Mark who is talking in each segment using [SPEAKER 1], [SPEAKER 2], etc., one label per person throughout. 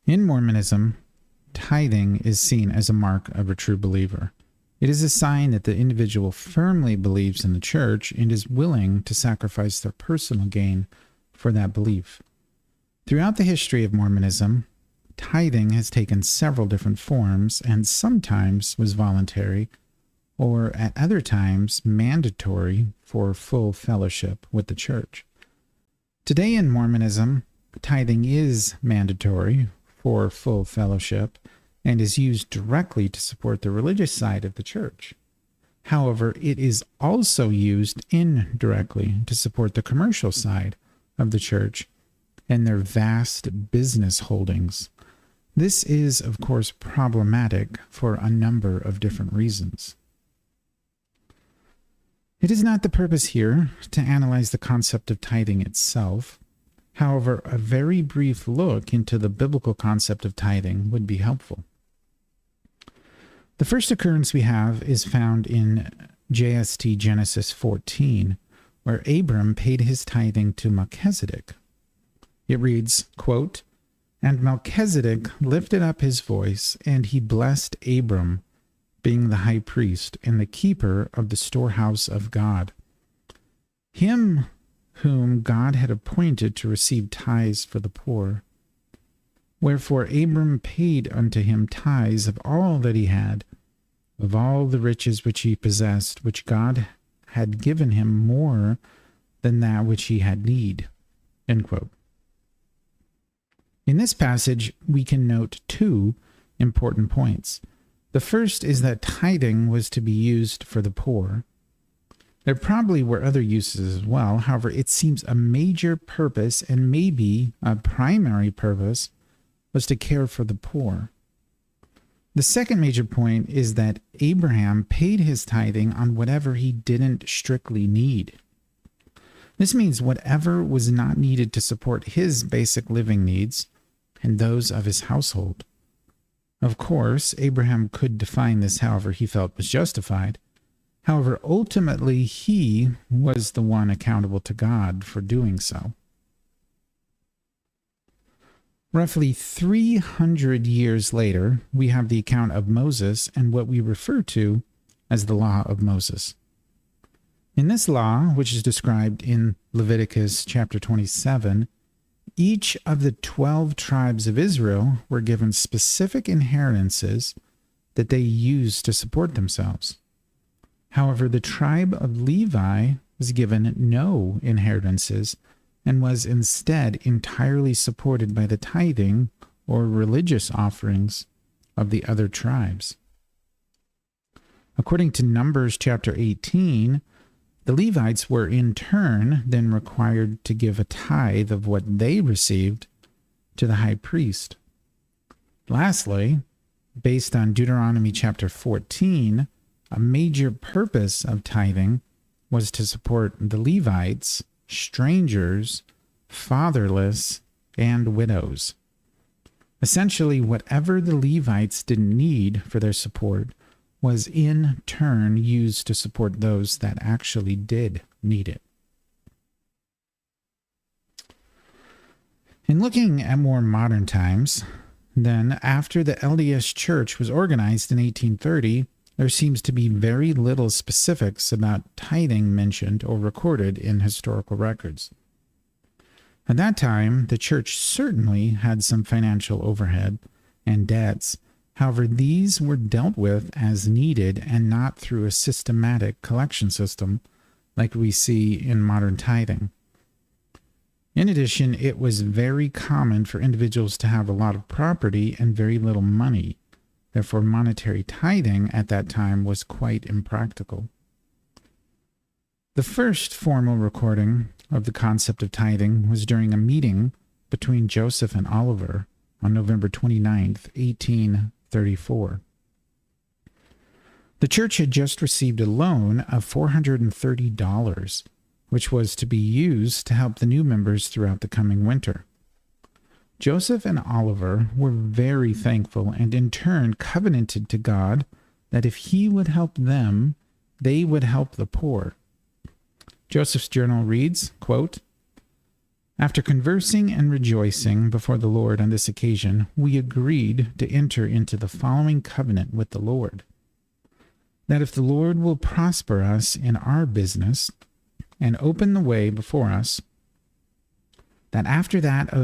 [SPEAKER 1] In Mormonism, tithing is seen as a mark of a true believer. It is a sign that the individual firmly believes in the church and is willing to sacrifice their personal gain for that belief. Throughout the history of Mormonism, tithing has taken several different forms and sometimes was voluntary, or at other times mandatory for full fellowship with the church. Today in Mormonism, tithing is mandatory for full fellowship and is used directly to support the religious side of the church. However, it is also used indirectly to support the commercial side of the church and their vast business holdings. This is, of course, problematic for a number of different reasons. It is not the purpose here to analyze the concept of tithing itself. However, a very brief look into the biblical concept of tithing would be helpful. The first occurrence we have is found in JST Genesis 14, where Abram paid his tithing to Melchizedek. It reads, quote, "And Melchizedek lifted up his voice, and he blessed Abram, being the high priest and the keeper of the storehouse of God, him whom God had appointed to receive tithes for the poor. Wherefore Abram paid unto him tithes of all that he had, of all the riches which he possessed, which God had given him more than that which he had need." End quote. In this passage, we can note two important points. The first is that tithing was to be used for the poor. There probably were other uses as well. However, it seems a major purpose, and maybe a primary purpose, was to care for the poor. The second major point is that Abraham paid his tithing on whatever he didn't strictly need. This means whatever was not needed to support his basic living needs and those of his household. Of course, Abraham could define this however he felt was justified. However, ultimately, he was the one accountable to God for doing so. Roughly 300 years later, we have the account of Moses and what we refer to as the Law of Moses. In this law, which is described in Leviticus chapter 27, each of the 12 tribes of Israel were given specific inheritances that they used to support themselves. However, the tribe of Levi was given no inheritances and was instead entirely supported by the tithing or religious offerings of the other tribes. According to Numbers chapter 18, the Levites were in turn then required to give a tithe of what they received to the high priest. Lastly, based on Deuteronomy chapter 14, a major purpose of tithing was to support the Levites, strangers, fatherless, and widows. Essentially, whatever the Levites didn't need for their support was in turn used to support those that actually did need it. In looking at more modern times, then after the LDS Church was organized in 1830, there seems to be very little specifics about tithing mentioned or recorded in historical records. At that time, the church certainly had some financial overhead and debts. However, these were dealt with as needed and not through a systematic collection system like we see in modern tithing. In addition, it was very common for individuals to have a lot of property and very little money. Therefore, monetary tithing at that time was quite impractical. The first formal recording of the concept of tithing was during a meeting between Joseph and Oliver on November 29th, 1834. The church had just received a loan of $430, which was to be used to help the new members throughout the coming winter. Joseph and Oliver were very thankful and in turn covenanted to God that if he would help them, they would help the poor. Joseph's journal reads, quote, After conversing and rejoicing before the Lord on this occasion, we agreed to enter into the following covenant with the Lord, that if the Lord will prosper us in our business and open the way before us, that after that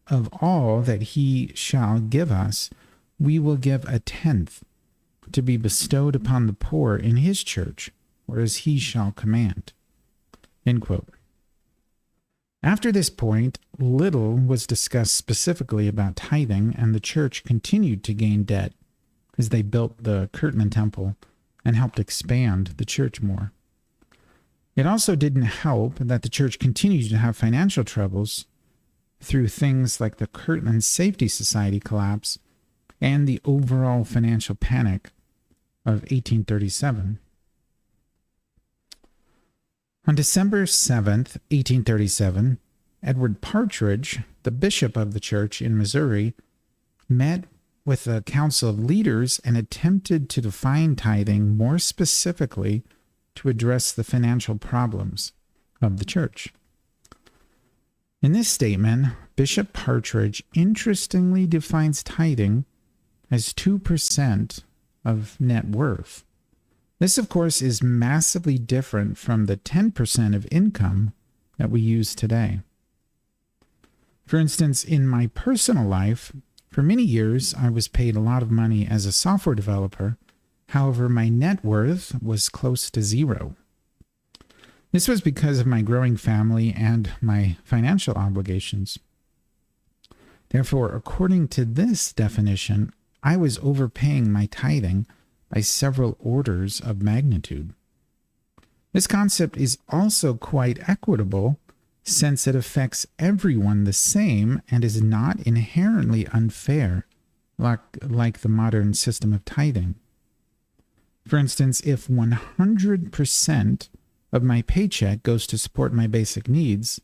[SPEAKER 1] of all that he shall give us, we will give a tenth to be bestowed upon the poor in his church, or as he shall command. End quote. After this point, little was discussed specifically about tithing, and the church continued to gain debt as they built the Kirtland Temple and helped expand the church more. It also didn't help that the church continued to have financial troubles through things like the Kirtland Safety Society collapse and the overall financial panic of 1837. On December 7th, 1837, Edward Partridge, the bishop of the church in Missouri, met with a council of leaders and attempted to define tithing more specifically to address the financial problems of the church. In this statement, Bishop Partridge interestingly defines tithing as 2% of net worth. This, of course, is massively different from the 10% of income that we use today. For instance, in my personal life, for many years, I was paid a lot of money as a software developer. However, my net worth was close to zero. This was because of my growing family and my financial obligations. Therefore, according to this definition, I was overpaying my tithing by several orders of magnitude. This concept is also quite equitable since it affects everyone the same and is not inherently unfair like the modern system of tithing. For instance, if 100% of my paycheck goes to support my basic needs,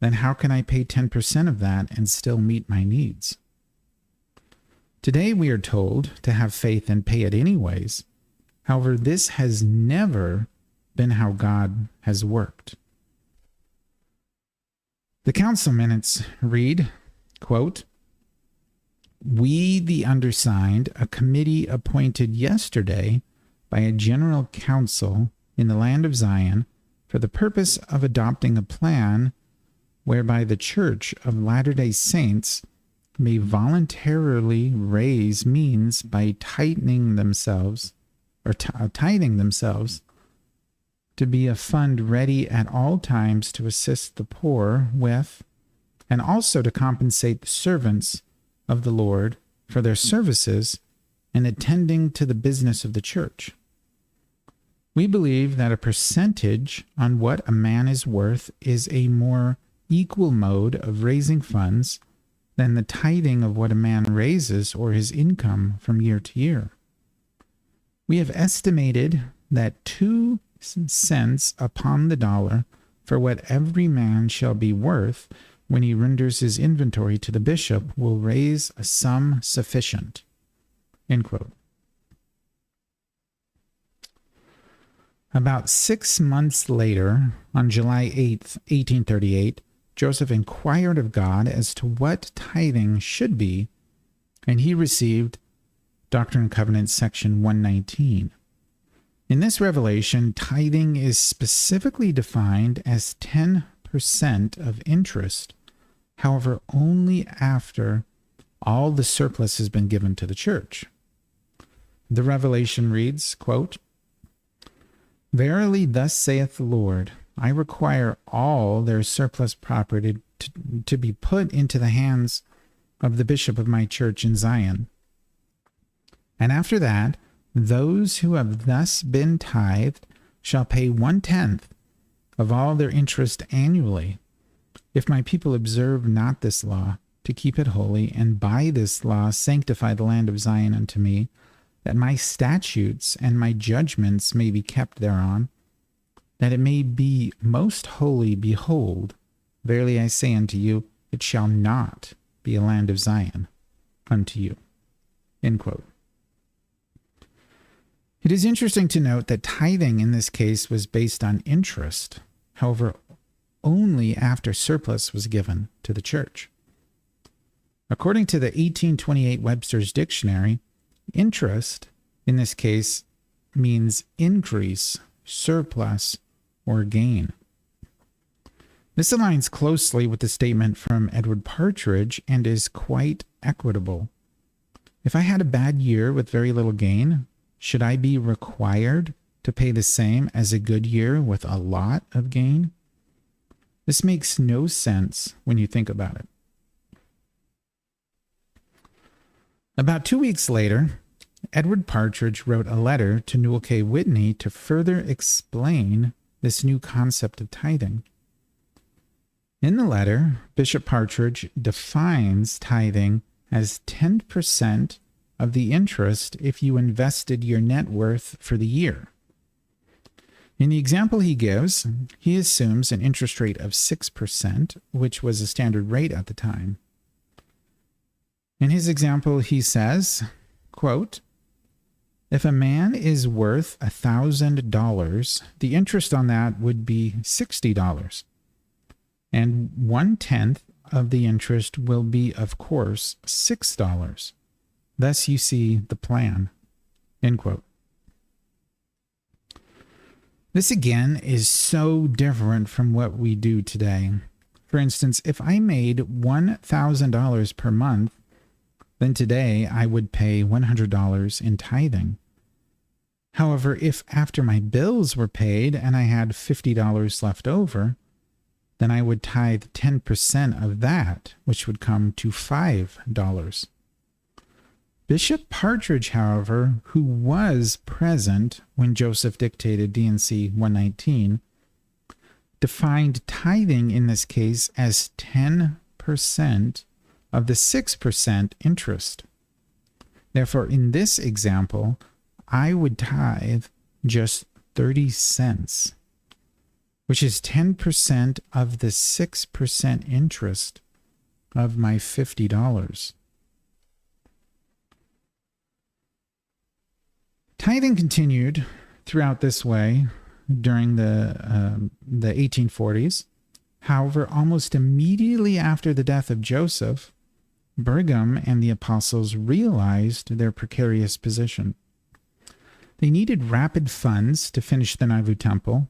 [SPEAKER 1] then how can I pay 10% of that and still meet my needs? Today we are told to have faith and pay it anyways. However, this has never been how God has worked. The council minutes read, quote, "We, the undersigned, a committee appointed yesterday by a general council in the land of Zion for the purpose of adopting a plan whereby the Church of Latter-day Saints may voluntarily raise means by tithing themselves to be a fund ready at all times to assist the poor with, and also to compensate the servants of the Lord for their services in attending to the business of the church. We believe that a percentage on what a man is worth is a more equal mode of raising funds than the tithing of what a man raises or his income from year to year. We have estimated that 2 cents upon the dollar for what every man shall be worth when he renders his inventory to the bishop will raise a sum sufficient." End quote. About 6 months later, on July 8th, 1838, Joseph inquired of God as to what tithing should be, and he received Doctrine and Covenants, section 119. In this revelation, tithing is specifically defined as 10% of interest, however, only after all the surplus has been given to the church. The revelation reads, quote, "Verily thus saith the Lord, I require all their surplus property to be put into the hands of the bishop of my church in Zion. And after that, those who have thus been tithed shall pay 1/10 of all their interest annually, if my people observe not this law, to keep it holy, and by this law sanctify the land of Zion unto me, that my statutes and my judgments may be kept thereon, that it may be most holy. Behold, verily I say unto you, it shall not be a land of Zion unto you." End quote. It is interesting to note that tithing in this case was based on interest. However, only after surplus was given to the church. According to the 1828 Webster's Dictionary, interest, in this case, means increase, surplus, or gain. This aligns closely with the statement from Edward Partridge and is quite equitable. If I had a bad year with very little gain, should I be required to pay the same as a good year with a lot of gain? This makes no sense when you think about it. About 2 weeks later, Edward Partridge wrote a letter to Newell K. Whitney to further explain this new concept of tithing. In the letter, Bishop Partridge defines tithing as 10% of the interest if you invested your net worth for the year. In the example he gives, he assumes an interest rate of 6%, which was a standard rate at the time. In his example, he says, quote, if a man is worth $1,000, the interest on that would be $60. And 1/10 of the interest will be, of course, $6. Thus you see the plan. End quote. This again is so different from what we do today. For instance, if I made $1,000 per month, then today I would pay $100 in tithing. However, if after my bills were paid and I had $50 left over, then I would tithe 10% of that, which would come to $5. Bishop Partridge, however, who was present when Joseph dictated D&C 119, defined tithing in this case as 10% of the 6% interest. Therefore, in this example, I would tithe just 30 cents, which is 10% of the 6% interest of my $50. Tithing continued throughout this way during the 1840s. However, almost immediately after the death of Joseph, Brigham and the apostles realized their precarious position. They needed rapid funds to finish the Nauvoo Temple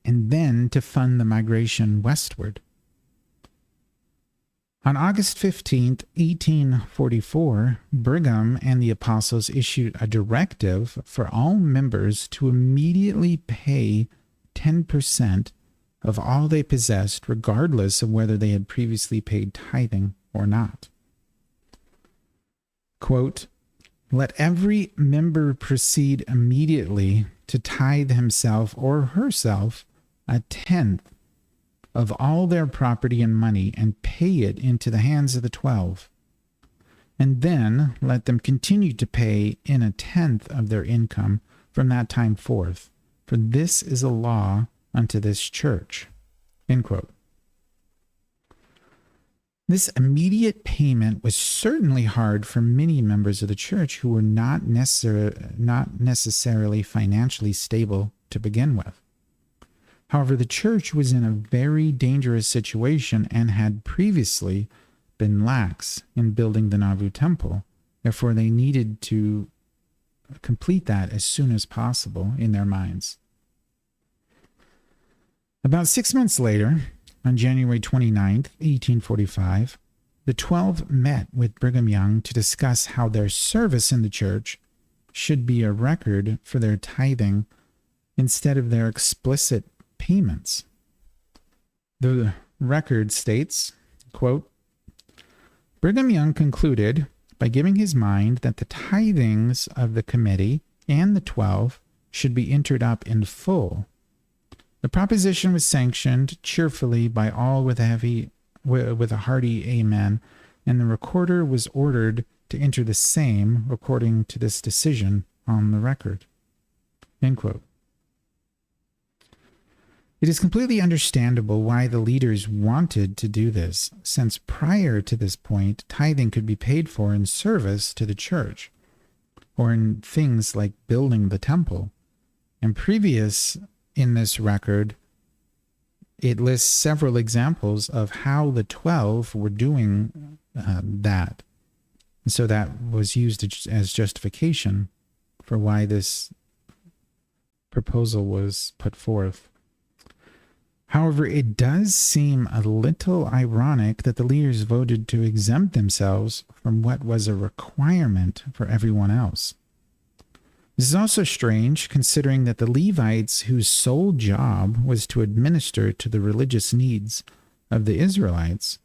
[SPEAKER 1] and then to fund the migration westward. On August 15th, 1844, Brigham and the apostles issued a directive for all members to immediately pay 10% of all they possessed, regardless of whether they had previously paid tithing or not. Quote, let every member proceed immediately to tithe himself or herself 1/10 of all their property and money, and pay it into the hands of the 12. And then let them continue to pay in 1/10 of their income from that time forth, for this is a law unto this church. End quote. This immediate payment was certainly hard for many members of the church who were not necessarily financially stable to begin with. However, the church was in a very dangerous situation and had previously been lax in building the Nauvoo Temple. Therefore, they needed to complete that as soon as possible in their minds. About 6 months later, on January 29th, 1845, the 12 met with Brigham Young to discuss how their service in the church should be a record for their tithing instead of their explicit payments. The record states, quote, Brigham Young concluded by giving his mind that the tithings of the committee and the 12 should be entered up in full. The proposition was sanctioned cheerfully by all with a hearty amen, and the recorder was ordered to enter the same according to this decision on the record. End quote. It is completely understandable why the leaders wanted to do this, since prior to this point, tithing could be paid for in service to the church, or in things like building the temple. And previous in this record, it lists several examples of how the 12 were doing that. And so that was used as justification for why this proposal was put forth. However, it does seem a little ironic that the leaders voted to exempt themselves from what was a requirement for everyone else. This is also strange, considering that the Levites, whose sole job was to administer to the religious needs of the Israelites,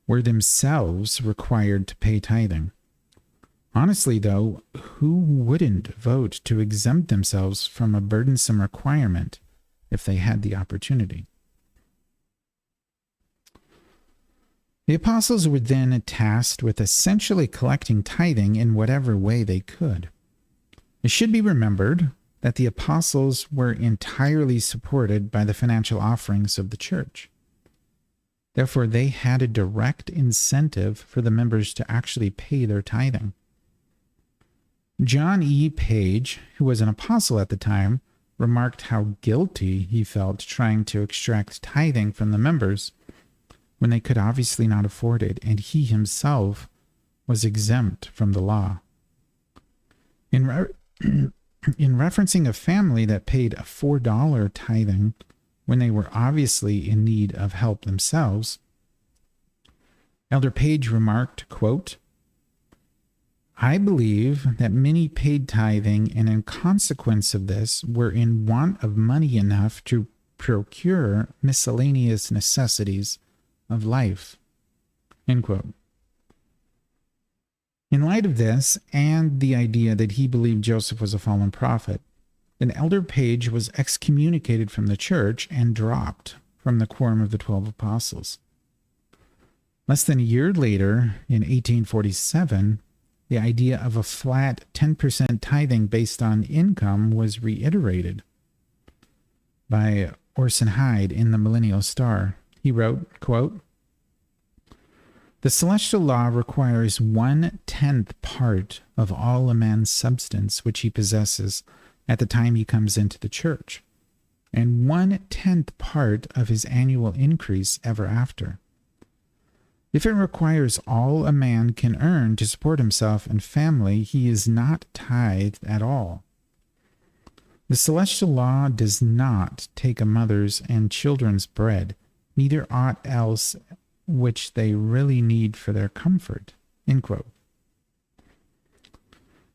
[SPEAKER 1] were themselves required to pay tithing. Honestly, though, who wouldn't vote to exempt themselves from a burdensome requirement if they had the opportunity? The apostles were then tasked with essentially collecting tithing in whatever way they could. It should be remembered that the apostles were entirely supported by the financial offerings of the church. Therefore, they had a direct incentive for the members to actually pay their tithing. John E. Page, who was an apostle at the time, remarked how guilty he felt trying to extract tithing from the members when they could obviously not afford it, and he himself was exempt from the law. In referencing a family that paid a $4 tithing when they were obviously in need of help themselves, Elder Page remarked, quote, "I believe that many paid tithing, and in consequence of this, were in want of money enough to procure miscellaneous necessities of life." End quote. In light of this, and the idea that he believed Joseph was a fallen prophet, then Elder Page was excommunicated from the church and dropped from the quorum of the 12 apostles. Less than a year later, in 1847, the idea of a flat 10% tithing based on income was reiterated by Orson Hyde in the Millennial Star. He wrote, quote, "The celestial law requires 1/10 part of all a man's substance which he possesses at the time he comes into the church, and 1/10 part of his annual increase ever after. If it requires all a man can earn to support himself and family, he is not tithed at all. The celestial law does not take a mother's and children's bread, neither aught else which they really need for their comfort." End quote.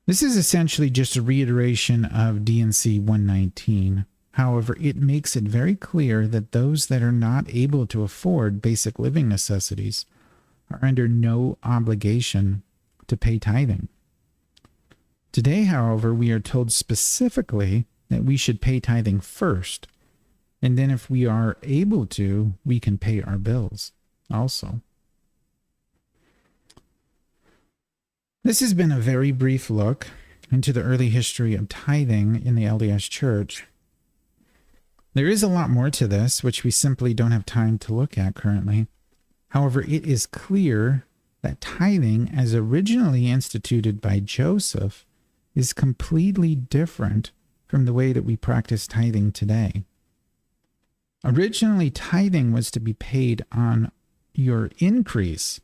[SPEAKER 1] This is essentially just a reiteration of D&C 119. However, it makes it very clear that those that are not able to afford basic living necessities are under no obligation to pay tithing. Today, however, we are told specifically that we should pay tithing first, and then if we are able to, we can pay our bills also. This has been a very brief look into the early history of tithing in the LDS Church. There is a lot more to this, which we simply don't have time to look at currently. However, it is clear that tithing, as originally instituted by Joseph, is completely different from the way that we practice tithing today. Originally, tithing was to be paid on your increase,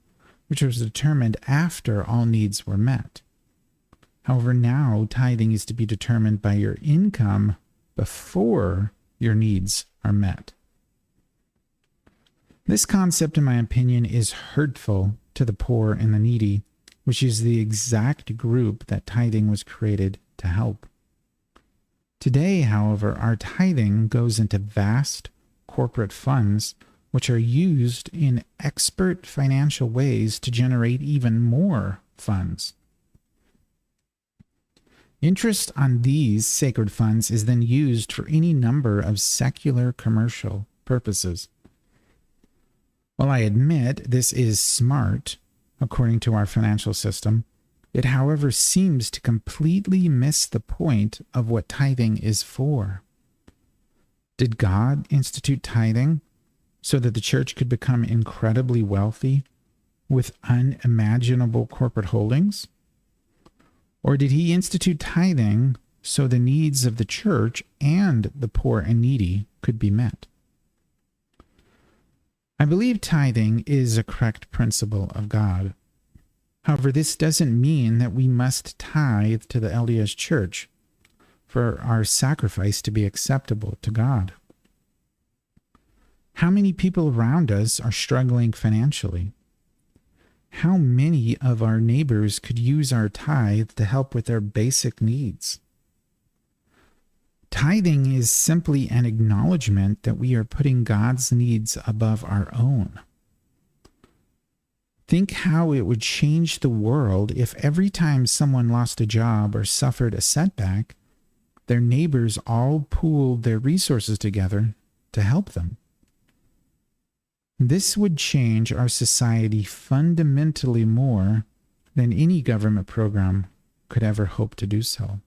[SPEAKER 1] which was determined after all needs were met. However, now tithing is to be determined by your income before your needs are met. This concept, in my opinion, is hurtful to the poor and the needy, which is the exact group that tithing was created to help. Today, however, our tithing goes into vast corporate funds, which are used in expert financial ways to generate even more funds. Interest on these sacred funds is then used for any number of secular commercial purposes. While I admit this is smart, according to our financial system, it, however, seems to completely miss the point of what tithing is for. Did God institute tithing so that the church could become incredibly wealthy with unimaginable corporate holdings? Or did he institute tithing so the needs of the church and the poor and needy could be met? I believe tithing is a correct principle of God. However, this doesn't mean that we must tithe to the LDS Church for our sacrifice to be acceptable to God. How many people around us are struggling financially? How many of our neighbors could use our tithe to help with their basic needs? Tithing is simply an acknowledgement that we are putting God's needs above our own. Think how it would change the world if every time someone lost a job or suffered a setback, their neighbors all pooled their resources together to help them. This would change our society fundamentally more than any government program could ever hope to do so.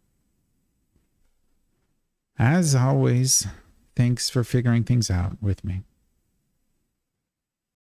[SPEAKER 1] As always, thanks for figuring things out with me.